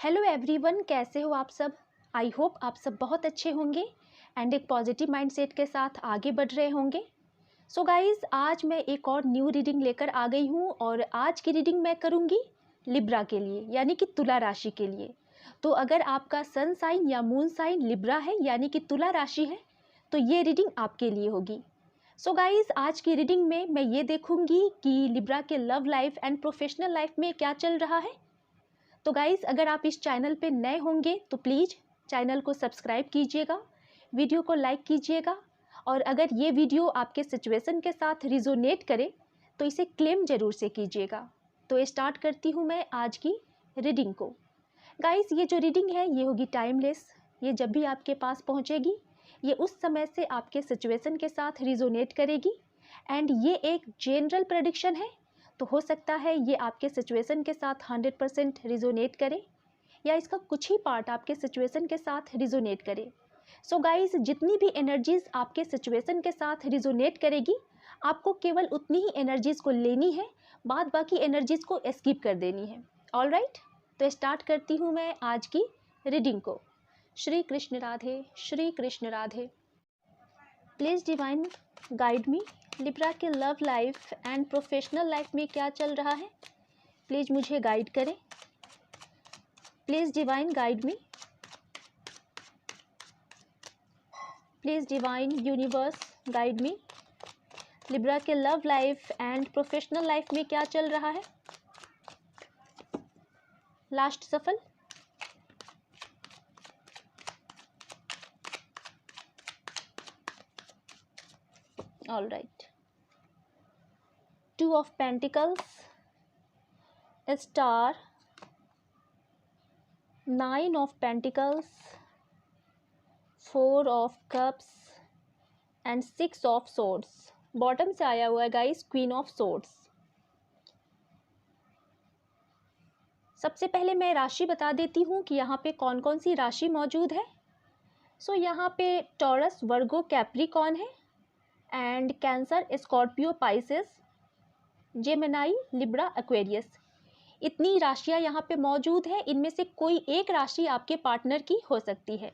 Hello everyone, कैसे हो आप सब। आई होप आप सब बहुत अच्छे होंगे एंड एक पॉजिटिव माइंडसेट के साथ आगे बढ़ रहे होंगे। सो गाइस, आज मैं एक और न्यू रीडिंग लेकर आ गई हूँ और आज की रीडिंग मैं करूँगी लिब्रा के लिए, यानी कि तुला राशि के लिए। तो अगर आपका सन साइन या मून साइन लिब्रा है यानी कि तुला राशि है तो ये रीडिंग आपके लिए होगी। सो गाइस, आज की रीडिंग में मैं ये देखूँगी कि लिब्रा के love life and professional life में क्या चल रहा है। तो गाइस, अगर आप इस चैनल पे नए होंगे तो प्लीज़ चैनल को सब्सक्राइब कीजिएगा, वीडियो को लाइक कीजिएगा और अगर ये वीडियो आपके सिचुएशन के साथ रिजोनेट करे तो इसे क्लेम ज़रूर से कीजिएगा। तो स्टार्ट करती हूँ मैं आज की रीडिंग को। गाइस, ये जो रीडिंग है ये होगी टाइमलेस। ये जब भी आपके पास पहुँचेगी ये उस समय से आपके सिचुएशन के साथ रिजोनेट करेगी एंड ये एक जनरल प्रेडिक्शन है। तो हो सकता है ये आपके सिचुएशन के साथ 100% रिजोनेट करे या इसका कुछ ही पार्ट आपके सिचुएशन के साथ रिजोनेट करे। सो गाइस, जितनी भी एनर्जीज़ आपके सिचुएशन के साथ रिजोनेट करेगी आपको केवल उतनी ही एनर्जीज़ को लेनी है, बाद बाकी एनर्जीज़ को स्किप कर देनी है। ऑल राइट, तो स्टार्ट करती हूँ मैं आज की रीडिंग को। Shri Krishna Radhe, Shri Krishna Radhe. Please divine guide me, Libra के love life and professional life में क्या चल रहा है। प्लीज़ मुझे गाइड करें। Please divine guide me. Please divine universe guide me. Libra के love life and professional life में क्या चल रहा है। लास्ट सफल। All right, 2 of Pentacles, a star, 9 of Pentacles, 4 of Cups and 6 of Swords। Bottom से आया हुआ है गाइस क्वीन ऑफ सोर्ड्स। सबसे पहले मैं राशि बता देती हूँ कि यहाँ पे कौन कौन सी राशि मौजूद है। सो यहाँ पे टॉरस, वर्गो, कैप्रिकॉर्न है and cancer, Scorpio, Pisces, Gemini, Libra, Aquarius. इतनी राशियाँ यहाँ पे मौजूद है। इनमें से कोई एक राशि आपके पार्टनर की हो सकती है।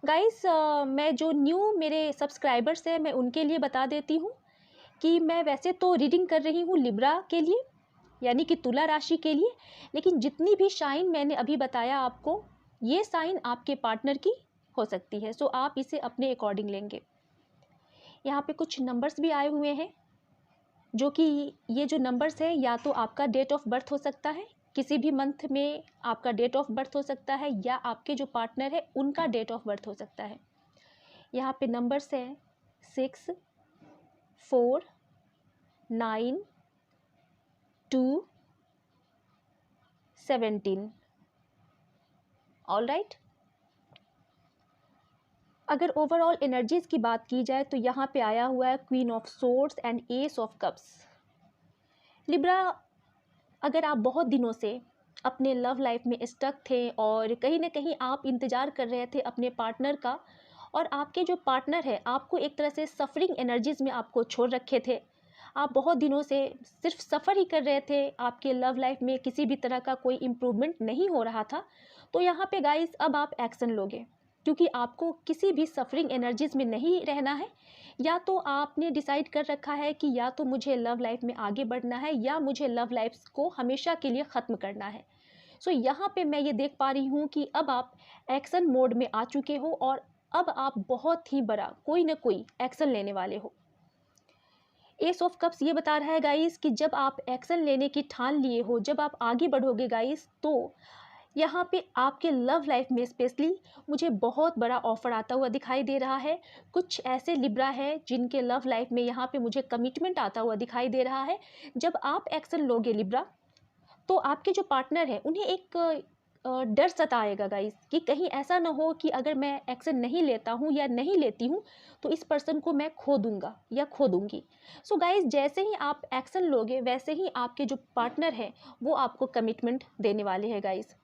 गाइस, मैं जो न्यू मेरे सब्सक्राइबर्स हैं मैं उनके लिए बता देती हूँ कि मैं वैसे तो रीडिंग कर रही हूँ लिब्रा के लिए यानी कि तुला राशि के लिए, लेकिन जितनी भी साइन मैंने अभी बताया आपको ये साइन आपके पार्टनर की हो सकती है। सो आप इसे अपने अकॉर्डिंग लेंगे। यहाँ पे कुछ नंबर्स भी आए हुए हैं जो कि ये जो नंबर्स है या तो आपका डेट ऑफ बर्थ हो सकता है, किसी भी मंथ में आपका डेट ऑफ बर्थ हो सकता है, या आपके जो पार्टनर है उनका डेट ऑफ बर्थ हो सकता है। यहाँ पे नंबर्स हैं 6, 4, 9, 2, 17। ऑल राइट, अगर ओवरऑल एनर्जीज़ की बात की जाए तो यहाँ पे आया हुआ है queen of swords and S of cups. Libra, अगर आप बहुत दिनों से अपने लव लाइफ में स्टक थे और कहीं ना कहीं आप इंतज़ार कर रहे थे अपने पार्टनर का और आपके जो पार्टनर है आपको एक तरह से सफ़रिंग एनर्जीज़ में आपको छोड़ रखे थे, आप बहुत दिनों से सिर्फ सफ़र ही कर रहे थे, आपके लव लाइफ में किसी भी तरह का कोई इम्प्रूवमेंट नहीं हो रहा था, तो यहाँ पे गाइस अब आप एक्शन लोगे क्योंकि आपको किसी भी सफ़रिंग एनर्जीज़ में नहीं रहना है। या तो आपने डिसाइड कर रखा है कि या तो मुझे लव लाइफ में आगे बढ़ना है या मुझे लव लाइफ को हमेशा के लिए ख़त्म करना है। सो यहाँ पे मैं ये देख पा रही हूँ कि अब आप एक्शन मोड में आ चुके हो और अब आप बहुत ही बड़ा कोई ना कोई एक्शन लेने वाले हो। एस ऑफ कप्स ये बता रहा है गाइस कि जब आप एक्शन लेने की ठान लिए हो, जब आप आगे बढ़ोगे गाइस, तो यहाँ पे आपके लव लाइफ में स्पेशली मुझे बहुत बड़ा ऑफर आता हुआ दिखाई दे रहा है। कुछ ऐसे लिब्रा है जिनके लव लाइफ में यहाँ पे मुझे कमिटमेंट आता हुआ दिखाई दे रहा है। जब आप एक्शन लोगे लिब्रा तो आपके जो पार्टनर है उन्हें एक डर सताएगा गाइस कि कहीं ऐसा ना हो कि अगर मैं एक्शन नहीं लेता हूँ या नहीं लेती हूँ तो इस पर्सन को मैं खो दूंगा या खो दूंगी। सो गाइस, जैसे ही आप एक्शन लोगे वैसे ही आपके जो पार्टनर है वो आपको कमिटमेंट देने वाले हैं गाइस।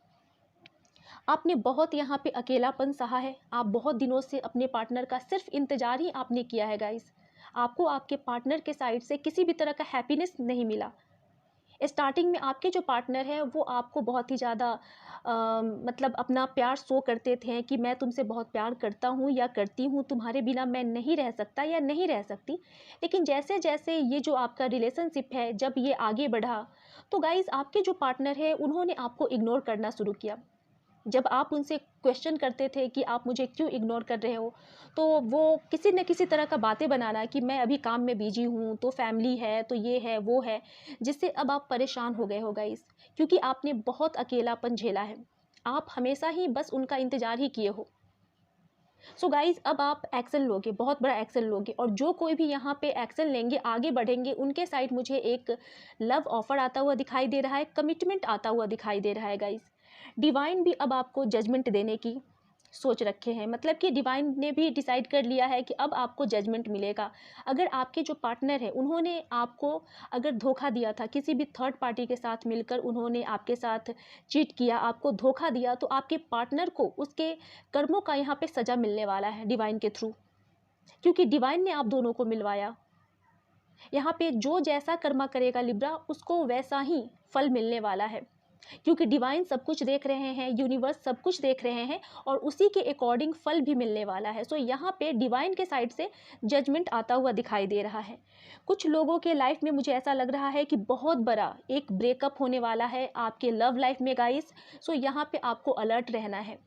आपने बहुत यहाँ पे अकेलापन सहा है, आप बहुत दिनों से अपने पार्टनर का सिर्फ इंतज़ार ही आपने किया है गाइस। आपको आपके पार्टनर के साइड से किसी भी तरह का हैप्पीनेस नहीं मिला। स्टार्टिंग में आपके जो पार्टनर है वो आपको बहुत ही ज़्यादा मतलब अपना प्यार शो करते थे कि मैं तुमसे बहुत प्यार करता हूँ या करती हूँ, तुम्हारे बिना मैं नहीं रह सकता या नहीं रह सकती। लेकिन जैसे जैसे ये जो आपका रिलेशनशिप है जब ये आगे बढ़ा, तो गाइज़ आपके जो पार्टनर है उन्होंने आपको इग्नोर करना शुरू किया। जब आप उनसे क्वेश्चन करते थे कि आप मुझे क्यों इग्नोर कर रहे हो, तो वो किसी न किसी तरह का बातें बनाना कि मैं अभी काम में बिजी हूँ, तो फैमिली है, तो ये है वो है, जिससे अब आप परेशान हो गए हो गाइस, क्योंकि आपने बहुत अकेलापन झेला है। आप हमेशा ही बस उनका इंतजार ही किए हो। सो गाइज अब आप एक्शन लोगे, बहुत बड़ा एक्शन लोगे, और जो कोई भी यहाँ पे एक्शन लेंगे, आगे बढ़ेंगे, उनके साइड मुझे एक लव ऑफर आता हुआ दिखाई दे रहा है, कमिटमेंट आता हुआ दिखाई दे रहा है गाइज। डिवाइन भी अब आपको जजमेंट देने की सोच रखे हैं, मतलब कि डिवाइन ने भी डिसाइड कर लिया है कि अब आपको जजमेंट मिलेगा। अगर आपके जो पार्टनर है उन्होंने आपको अगर धोखा दिया था, किसी भी थर्ड पार्टी के साथ मिलकर उन्होंने आपके साथ चीट किया, आपको धोखा दिया, तो आपके पार्टनर को उसके कर्मों का यहाँ पे सज़ा मिलने वाला है डिवाइन के थ्रू, क्योंकि डिवाइन ने आप दोनों को मिलवाया। यहाँ पे जो जैसा कर्मा करेगा लिब्रा, उसको वैसा ही फल मिलने वाला है, क्योंकि डिवाइन सब कुछ देख रहे हैं, यूनिवर्स सब कुछ देख रहे हैं, और उसी के अकॉर्डिंग फल भी मिलने वाला है। सो यहाँ पे डिवाइन के साइड से जजमेंट आता हुआ दिखाई दे रहा है। कुछ लोगों के लाइफ में मुझे ऐसा लग रहा है कि बहुत बड़ा एक ब्रेकअप होने वाला है आपके लव लाइफ में गाइस। सो यहाँ पे आपको अलर्ट रहना है।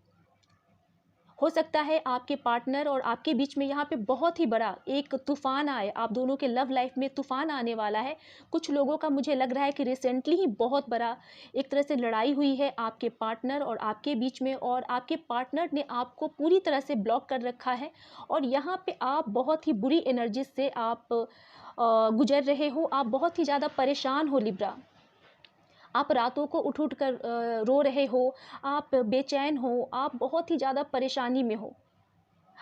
हो सकता है आपके पार्टनर और आपके बीच में यहाँ पे बहुत ही बड़ा एक तूफान आए, आप दोनों के लव लाइफ में तूफान आने वाला है। कुछ लोगों का मुझे लग रहा है कि रिसेंटली ही बहुत बड़ा एक तरह से लड़ाई हुई है आपके पार्टनर और आपके बीच में, और आपके पार्टनर ने आपको पूरी तरह से ब्लॉक कर रखा है, और यहाँ पे आप बहुत ही बुरी एनर्जी से आप गुजर रहे हो। आप बहुत ही ज़्यादा परेशान हो लिब्रा, आप रातों को उठ उठ कर रो रहे हो, आप बेचैन हो, आप बहुत ही ज़्यादा परेशानी में हो।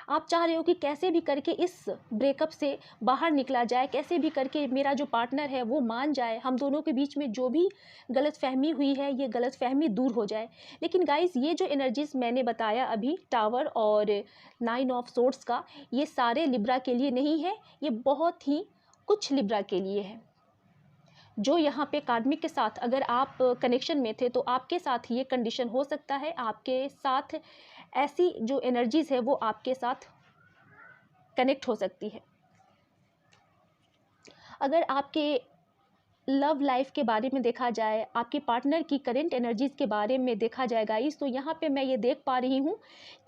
आप चाह रहे हो कि कैसे भी करके इस ब्रेकअप से बाहर निकला जाए, कैसे भी करके मेरा जो पार्टनर है वो मान जाए, हम दोनों के बीच में जो भी गलतफहमी हुई है ये गलतफहमी दूर हो जाए। लेकिन गाइस ये जो एनर्जीज मैंने बताया अभी, टावर और 9 ऑफ सोर्ड्स का, ये सारे लिब्रा के लिए नहीं है, ये बहुत ही कुछ लिब्रा के लिए है। जो यहाँ पे कार्मिक के साथ अगर आप कनेक्शन में थे, तो आपके साथ ये कंडीशन हो सकता है, आपके साथ ऐसी जो एनर्जीज़ है वो आपके साथ कनेक्ट हो सकती है। अगर आपके लव लाइफ के बारे में देखा जाए, आपके पार्टनर की करेंट एनर्जीज़ के बारे में देखा जाए गाइस, तो यहाँ पे मैं ये देख पा रही हूँ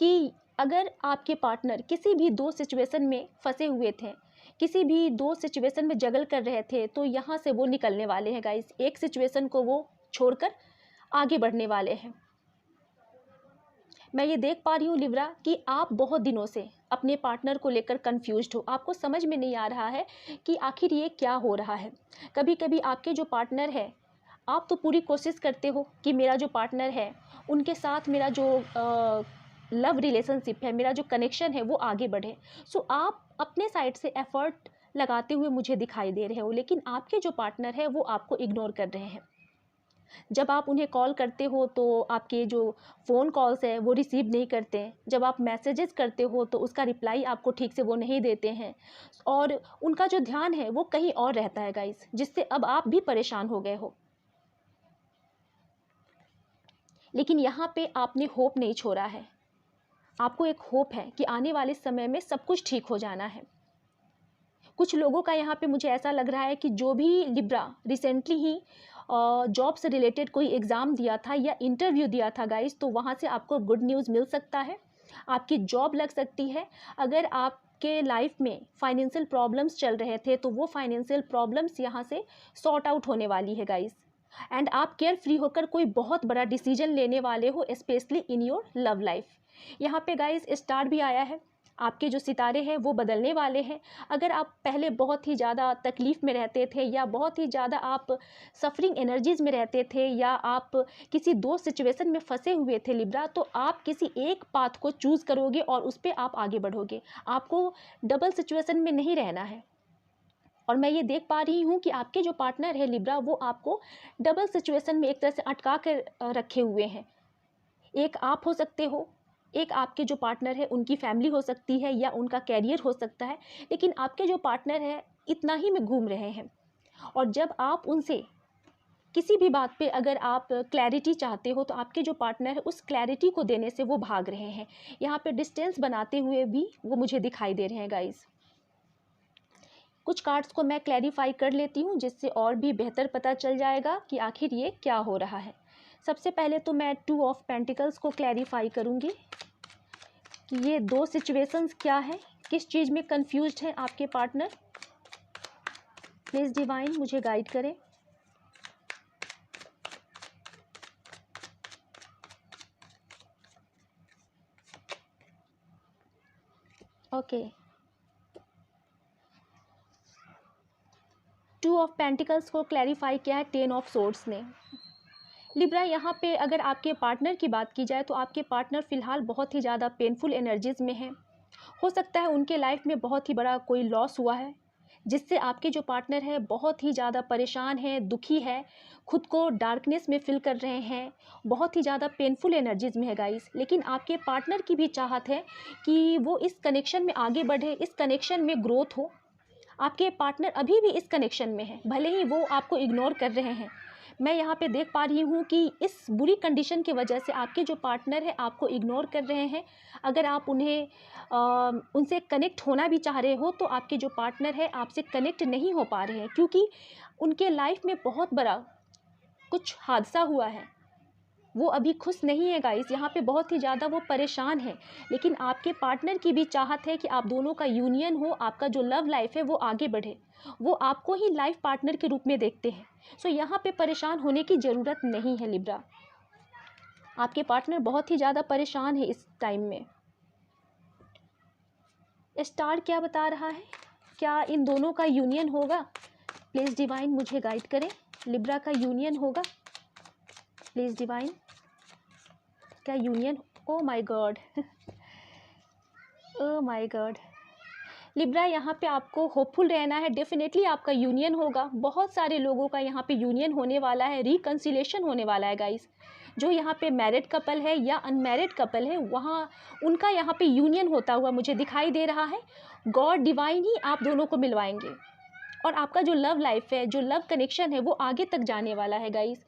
कि अगर आपके पार्टनर किसी भी दो सिचुएशन में फंसे हुए थे, किसी भी दो सिचुएशन में जगल कर रहे थे, तो यहाँ से वो निकलने वाले हैं गाइस। एक सिचुएशन को वो छोड़कर आगे बढ़ने वाले हैं। मैं ये देख पा रही हूँ लिब्रा कि आप बहुत दिनों से अपने पार्टनर को लेकर कंफ्यूज्ड हो, आपको समझ में नहीं आ रहा है कि आखिर ये क्या हो रहा है। कभी कभी आपके जो पार्टनर है, आप तो पूरी कोशिश करते हो कि मेरा जो पार्टनर है उनके साथ मेरा जो लव रिलेशनशिप है, मेरा जो कनेक्शन है वो आगे बढ़े। सो आप अपने साइड से एफर्ट लगाते हुए मुझे दिखाई दे रहे हो, लेकिन आपके जो पार्टनर है वो आपको इग्नोर कर रहे हैं। जब आप उन्हें कॉल करते हो तो आपके जो फ़ोन कॉल्स है वो रिसीव नहीं करते हैं। जब आप मैसेजेस करते हो तो उसका रिप्लाई आपको ठीक से वो नहीं देते हैं, और उनका जो ध्यान है वो कहीं और रहता है गाइस, जिससे अब आप भी परेशान हो गए हो। लेकिन यहाँ पे आपने होप नहीं छोड़ा है। आपको एक होप है कि आने वाले समय में सब कुछ ठीक हो जाना है। कुछ लोगों का यहाँ पे मुझे ऐसा लग रहा है कि जो भी लिब्रा रिसेंटली ही जॉब से रिलेटेड कोई एग्ज़ाम दिया था या इंटरव्यू दिया था गाइस, तो वहाँ से आपको गुड न्यूज़ मिल सकता है, आपकी जॉब लग सकती है। अगर आपके लाइफ में फाइनेंशियल प्रॉब्लम्स चल रहे थे, तो वो फाइनेंशियल प्रॉब्लम्स यहाँ से सॉर्ट आउट होने वाली है गाइस, एंड आप केयर फ्री होकर कोई बहुत बड़ा डिसीजन लेने वाले हो, specially in your love life. यहाँ पे गाइस स्टार भी आया है, आपके जो सितारे हैं वो बदलने वाले हैं। अगर आप पहले बहुत ही ज़्यादा तकलीफ़ में रहते थे, या बहुत ही ज़्यादा आप सफरिंग एनर्जीज़ में रहते थे, या आप किसी दो सिचुएशन में फंसे हुए थे लिब्रा, तो आप किसी एक पाथ को चूज़ करोगे और उस पर आप आगे बढ़ोगे। आपको डबल सिचुएशन में नहीं रहना है। और मैं ये देख पा रही हूँ कि आपके जो पार्टनर है लिब्रा, वो आपको डबल सिचुएशन में एक तरह से अटका कर रखे हुए हैं। एक आप हो सकते हो, एक आपके जो पार्टनर है उनकी फैमिली हो सकती है, या उनका कैरियर हो सकता है, लेकिन आपके जो पार्टनर है इतना ही में घूम रहे हैं। और जब आप उनसे किसी भी बात पे अगर आप क्लैरिटी चाहते हो तो आपके जो पार्टनर है उस क्लैरिटी को देने से वो भाग रहे हैं। यहाँ पे डिस्टेंस बनाते हुए भी वो मुझे दिखाई दे रहे हैं गाइस। कुछ कार्ड्स को मैं क्लैरिफाई कर लेती हूँ जिससे और भी बेहतर पता चल जाएगा कि आखिर ये क्या हो रहा है। सबसे पहले तो मैं 2 ऑफ पेंटिकल्स को क्लैरिफाई करूँगी कि ये 2 सिचुएशंस क्या है, किस चीज़ में कंफ्यूज्ड है आपके पार्टनर। प्लीज़ डिवाइन मुझे गाइड करें। ओके, 2 ऑफ पेंटिकल्स को क्लैरिफाई किया है 10 ऑफ सोर्ड्स ने। लिब्रा, यहाँ पे अगर आपके पार्टनर की बात की जाए तो आपके पार्टनर फ़िलहाल बहुत ही ज़्यादा पेनफुल एनर्जीज़ में हैं। हो सकता है उनके लाइफ में बहुत ही बड़ा कोई लॉस हुआ है जिससे आपके जो पार्टनर है बहुत ही ज़्यादा परेशान है, दुखी है, खुद को डार्कनेस में फील कर रहे हैं, बहुत ही ज़्यादा पेनफुल एनर्जीज़ में है गाइस। लेकिन आपके पार्टनर की भी चाहत है कि वो इस कनेक्शन में आगे बढ़े, इस कनेक्शन में ग्रोथ हो। आपके पार्टनर अभी भी इस कनेक्शन में है, भले ही वो आपको इग्नोर कर रहे हैं। मैं यहाँ पे देख पा रही हूँ कि इस बुरी कंडीशन की वजह से आपके जो पार्टनर है आपको इग्नोर कर रहे हैं। अगर आप उन्हें उनसे कनेक्ट होना भी चाह रहे हो तो आपके जो पार्टनर है आपसे कनेक्ट नहीं हो पा रहे हैं क्योंकि उनके लाइफ में बहुत बड़ा कुछ हादसा हुआ है। वो अभी खुश नहीं है गाइस, यहाँ पे बहुत ही ज़्यादा वो परेशान है। लेकिन आपके पार्टनर की भी चाहत है कि आप दोनों का यूनियन हो, आपका जो लव लाइफ है वो आगे बढ़े। वो आपको ही लाइफ पार्टनर के रूप में देखते हैं। सो यहाँ पे परेशान होने की ज़रूरत नहीं है लिब्रा। आपके पार्टनर बहुत ही ज़्यादा परेशान है इस टाइम में। स्टार क्या बता रहा है, क्या इन दोनों का यूनियन होगा? प्लीज़ डिवाइन मुझे गाइड करें। लिब्रा का यूनियन होगा? प्लीज़ डिवाइन, क्या union? Oh my God, oh my God. Libra, यहाँ पे आपको होपफुल रहना है, डेफिनेटली आपका यूनियन होगा। बहुत सारे लोगों का यहाँ पे यूनियन होने वाला है, रिकन्सिलेशन होने वाला है गाइस। जो यहाँ पे मैरिड कपल है या अनमैरिड कपल है वहाँ उनका यहाँ पे यूनियन होता हुआ मुझे दिखाई दे रहा है। गॉड डिवाइन ही आप दोनों को मिलवाएंगे और आपका जो लव लाइफ है, जो लव कनेक्शन है वो आगे तक जाने वाला है गाइस।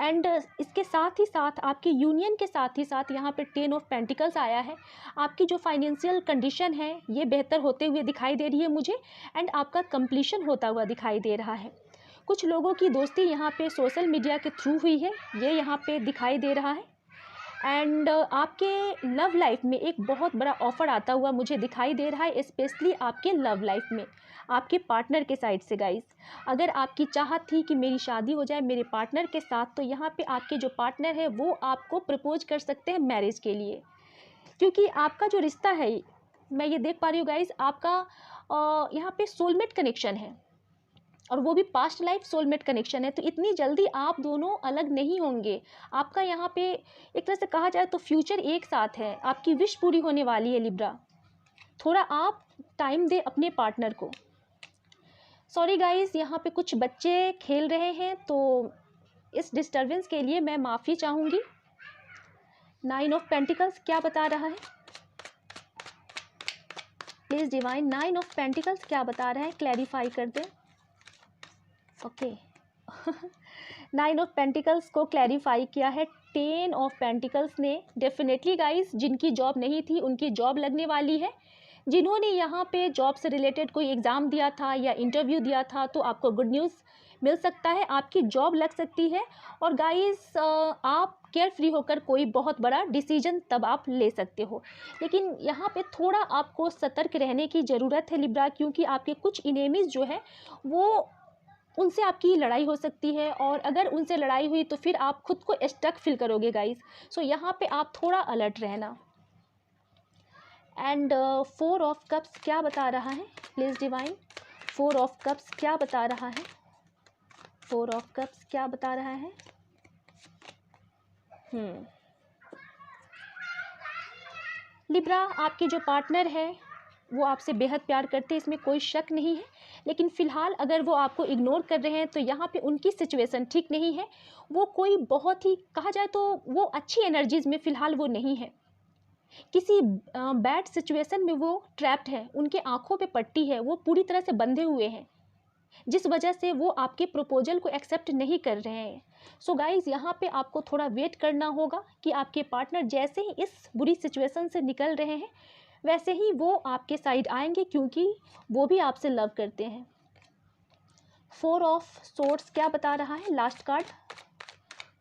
एंड इसके साथ ही साथ आपके यूनियन के साथ ही साथ यहाँ पे 10 ऑफ पेंटिकल्स आया है। आपकी जो फाइनेंशियल कंडीशन है ये बेहतर होते हुए दिखाई दे रही है मुझे, एंड आपका कंप्लीशन होता हुआ दिखाई दे रहा है। कुछ लोगों की दोस्ती यहाँ पे सोशल मीडिया के थ्रू हुई है, ये यहाँ पे दिखाई दे रहा है। एंड आपके लव लाइफ में एक बहुत बड़ा ऑफ़र आता हुआ मुझे दिखाई दे रहा है, स्पेशली आपके लव लाइफ में, आपके पार्टनर के साइड से गाइस। अगर आपकी चाहत थी कि मेरी शादी हो जाए मेरे पार्टनर के साथ, तो यहाँ पे आपके जो पार्टनर है वो आपको प्रपोज कर सकते हैं मैरिज के लिए, क्योंकि आपका जो रिश्ता है, मैं ये देख पा रही हूँ गाइस, आपका यहाँ पे सोलमेट कनेक्शन है और वो भी पास्ट लाइफ सोलमेट कनेक्शन है। तो इतनी जल्दी आप दोनों अलग नहीं होंगे। आपका यहाँ पे एक तरह से कहा जाए तो फ्यूचर एक साथ है, आपकी विश पूरी होने वाली है लिब्रा। थोड़ा आप टाइम दे अपने पार्टनर को। सॉरी गाइस, यहाँ पे कुछ बच्चे खेल रहे हैं तो इस डिस्टर्बेंस के लिए मैं माफ़ी चाहूँगी। 9 ऑफ पेंटिकल्स क्या बता रहा है? प्लीज़ डिवाइन, 9 ऑफ पेंटिकल्स क्या बता रहा है, क्लैरिफाई कर दें। ओके 9 ऑफ पेंटिकल्स को क्लैरिफाई किया है 10 ऑफ पेंटिकल्स ने। डेफिनेटली गाइस, जिनकी जॉब नहीं थी उनकी जॉब लगने वाली है। जिन्होंने यहाँ पे जॉब से रिलेटेड कोई एग्ज़ाम दिया था या इंटरव्यू दिया था तो आपको गुड न्यूज़ मिल सकता है, आपकी जॉब लग सकती है। और गाइस, आप केयर फ्री होकर कोई बहुत बड़ा डिसीजन तब आप ले सकते हो। लेकिन यहाँ पे थोड़ा आपको सतर्क रहने की ज़रूरत है लिब्रा, क्योंकि आपके कुछ इनेमीज़ जो है वो, उनसे आपकी लड़ाई हो सकती है, और अगर उनसे लड़ाई हुई तो फिर आप खुद को स्टक फील करोगे गाइस। सो यहाँ पे आप थोड़ा अलर्ट रहना। एंड 4 ऑफ कप्स क्या बता रहा है? प्लीज़ डिवाइन, 4 ऑफ कप्स क्या बता रहा है? 4 ऑफ कप्स क्या बता रहा है? लिब्रा, आपके जो पार्टनर है वो आपसे बेहद प्यार करते हैं, इसमें कोई शक नहीं है। लेकिन फ़िलहाल अगर वो आपको इग्नोर कर रहे हैं तो यहाँ पे उनकी सिचुएशन ठीक नहीं है। वो कोई बहुत ही, कहा जाए तो वो अच्छी एनर्जीज़ में फ़िलहाल वो नहीं है। किसी बैड सिचुएशन में वो ट्रैप्ड है, उनके आँखों पे पट्टी है, वो पूरी तरह से बंधे हुए हैं। जिस वजह से वो आपके प्रपोजल को एक्सेप्ट नहीं कर रहे हैं। सो गाइज़, यहाँ पे आपको थोड़ा वेट करना होगा कि आपके पार्टनर जैसे ही इस बुरी सिचुएशन से निकल रहे हैं वैसे ही वो आपके साइड आएंगे, क्योंकि वो भी आपसे लव करते हैं। 4 ऑफ सोर्ड्स क्या बता रहा है? लास्ट कार्ड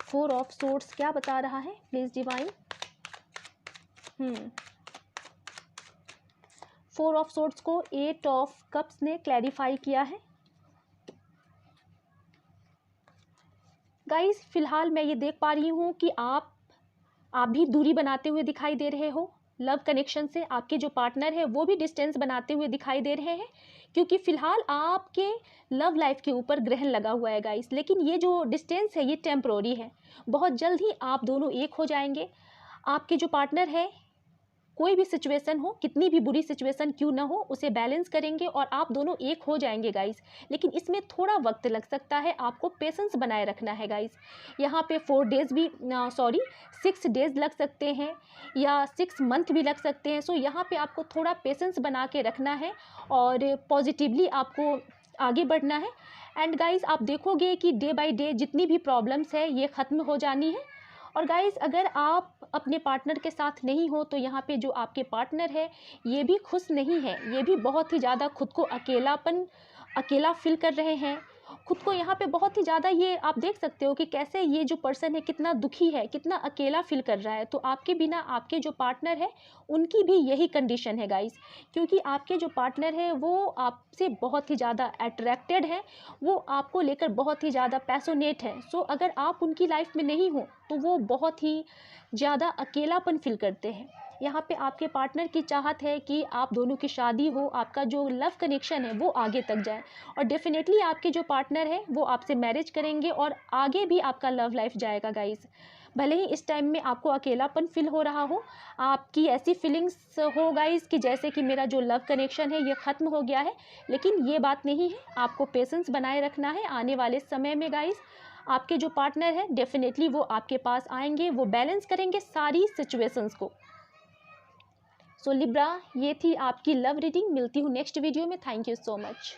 4 ऑफ सोर्ड्स क्या बता रहा है? Please divine. 4 ऑफ सोर्ड्स को 8 ऑफ कप्स ने क्लैरिफाई किया है। गाइस, फिलहाल मैं ये देख पा रही हूँ कि आप भी दूरी बनाते हुए दिखाई दे रहे हो लव कनेक्शन से। आपके जो पार्टनर है वो भी डिस्टेंस बनाते हुए दिखाई दे रहे हैं, क्योंकि फिलहाल आपके लव लाइफ के ऊपर ग्रहण लगा हुआ है गाइस। लेकिन ये जो डिस्टेंस है ये टेम्प्रोरी है, बहुत जल्द ही आप दोनों एक हो जाएंगे। आपके जो पार्टनर है, कोई भी सिचुएशन हो, कितनी भी बुरी सिचुएशन क्यों ना हो, उसे बैलेंस करेंगे और आप दोनों एक हो जाएंगे गाइस। लेकिन इसमें थोड़ा वक्त लग सकता है, आपको पेशेंस बनाए रखना है गाइस। यहाँ पे 6 डेज लग सकते हैं या 6 मंथ भी लग सकते हैं। सो यहाँ पे आपको थोड़ा पेशेंस बना के रखना है और पॉजिटिवली आपको आगे बढ़ना है। एंड गाइस, आप देखोगे कि डे बाय डे जितनी भी प्रॉब्लम्स है ये ख़त्म हो जानी है। और गाइस, अगर आप अपने पार्टनर के साथ नहीं हो तो यहाँ पे जो आपके पार्टनर है ये भी खुश नहीं है, ये भी बहुत ही ज़्यादा खुद को अकेला फील कर रहे हैं। खुद को यहाँ पे बहुत ही ज़्यादा, ये आप देख सकते हो कि कैसे ये जो पर्सन है कितना दुखी है, कितना अकेला फील कर रहा है। तो आपके बिना आपके जो पार्टनर है उनकी भी यही कंडीशन है गाइस, क्योंकि आपके जो पार्टनर है वो आपसे बहुत ही ज़्यादा अट्रैक्टेड है, वो आपको लेकर बहुत ही ज़्यादा पैशनेट है। सो अगर आप उनकी लाइफ में नहीं हो तो वो बहुत ही ज़्यादा अकेलापन फील करते हैं। यहाँ पे आपके पार्टनर की चाहत है कि आप दोनों की शादी हो, आपका जो लव कनेक्शन है वो आगे तक जाए, और डेफिनेटली आपके जो पार्टनर है वो आपसे मैरिज करेंगे और आगे भी आपका लव लाइफ जाएगा गाइस। भले ही इस टाइम में आपको अकेलापन फील हो रहा हो, आपकी ऐसी फीलिंग्स हो गाइस कि जैसे कि मेरा जो लव कनेक्शन है ये ख़त्म हो गया है, लेकिन ये बात नहीं है। आपको पेशेंस बनाए रखना है। आने वाले समय में गाइस आपके जो पार्टनर है डेफिनेटली वो आपके पास आएंगे, वो बैलेंस करेंगे सारी सिचुएशंस को। सो लिब्रा, ये थी आपकी लव रीडिंग। मिलती हूँ नेक्स्ट वीडियो में। Thank you so much.